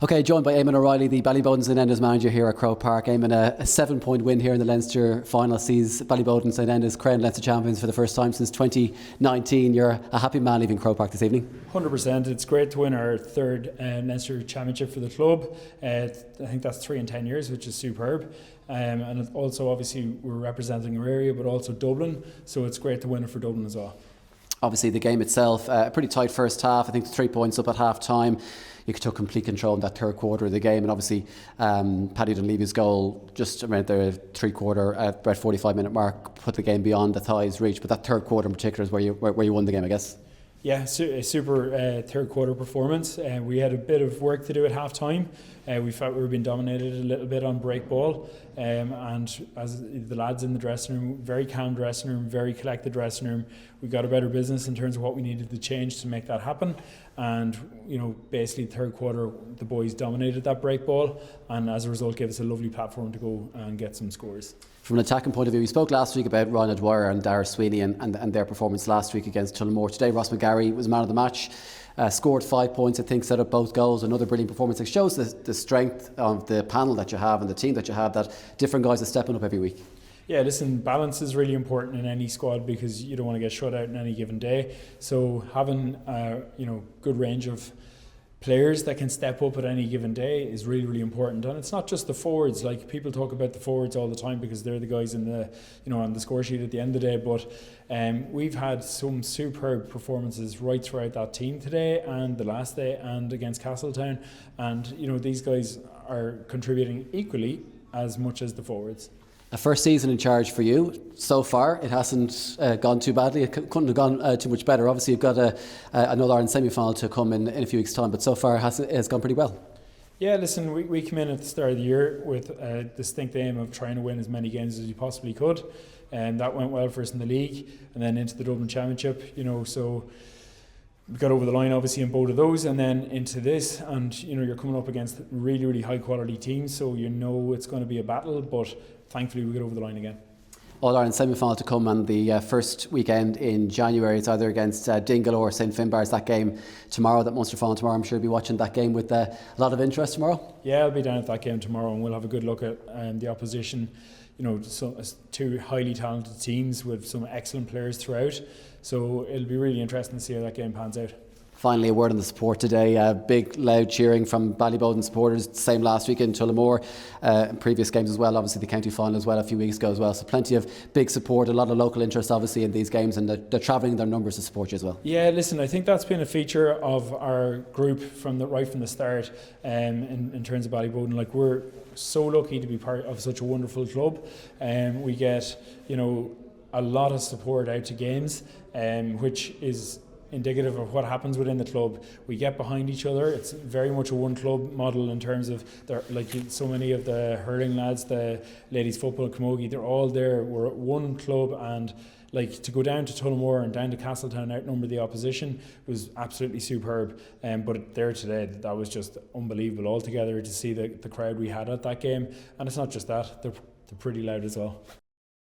Okay, joined by Eamon O'Reilly, the Ballyboden St Endas manager here at Croke Park. Eamon, a 7-point win here in the Leinster Final sees Ballyboden St Endas crowned Leinster champions for the first time since 2019. You're a happy man leaving Croke Park this evening? 100%. It's great to win our third Leinster Championship for the club. I think that's 3 in 10 years, which is superb. And also, obviously, we're representing our area, but also Dublin. So it's great to win it for Dublin as well. Obviously, the game itself, a pretty tight first half. I think 3 points up at half time. You took complete control in that third quarter of the game, and obviously Paddy Dunleavy's goal just around the three-quarter, about 45-minute mark, put the game beyond the Athy's reach. But that third quarter in particular is where you won the game, I guess. Yeah, a super third quarter performance. We had a bit of work to do at half time. We felt we were being dominated a little bit on break ball, and as the lads in the dressing room, very calm dressing room, very collected dressing room, we got a better business in terms of what we needed to change to make that happen. And basically third quarter the boys dominated that break ball, and as a result gave us a lovely platform to go and get some scores. From an attacking point of view, we spoke last week about Ryan Dwyer and Dara Sweeney and their performance last week against Tullamore. Today Ross McGarry was man of the match, scored 5 points, I think, set up both goals. Another brilliant performance. It shows the strength of the panel that you have and the team that you have, that different guys are stepping up every week. Yeah, listen, balance is really important in any squad because you don't want to get shut out in any given day. So having good range of players that can step up at any given day is really, really important. And it's not just the forwards. Like, people talk about the forwards all the time because they're the guys in the on the score sheet at the end of the day. But we've had some superb performances right throughout that team today and the last day and against Castletown. And these guys are contributing equally as much as the forwards. A first season in charge for you. So far, it hasn't gone too badly. It couldn't have gone too much better. Obviously, you've got another Ireland semi-final to come in a few weeks' time, but so far it's gone pretty well. Yeah, listen, we came in at the start of the year with a distinct aim of trying to win as many games as you possibly could, and that went well for us in the league, and then into the Dublin Championship. So we got over the line obviously in both of those, and then into this, and you're coming up against really, really high quality teams, so it's going to be a battle, but thankfully we got over the line again. All-Ireland semi-final to come on the first weekend in January. It's either against Dingle or St Finbarr's. That game tomorrow, that Munster final tomorrow. I'm sure you'll be watching that game with a lot of interest tomorrow. Yeah, I'll be down at that game tomorrow, and we'll have a good look at the opposition. Two highly talented teams with some excellent players throughout. So it'll be really interesting to see how that game pans out. Finally, a word on the support today. Big, loud cheering from Ballyboden supporters. Same last week in Tullamore, in previous games as well. Obviously, the county final as well a few weeks ago as well. So plenty of big support, a lot of local interest obviously in these games, and they're travelling their numbers to support you as well. Yeah, listen, I think that's been a feature of our group right from the start. In terms of Ballyboden, like, we're so lucky to be part of such a wonderful club. We get a lot of support out to games, which is indicative of what happens within the club. We get behind each other. It's very much a one club model in terms of so many of the hurling lads, the ladies football, camogie, they're all there. We're at one club, and to go down to Tullamore and down to Castletown, outnumber the opposition, was absolutely superb. But there today, that was just unbelievable altogether to see the crowd we had at that game. And it's not just that, they're pretty loud as well.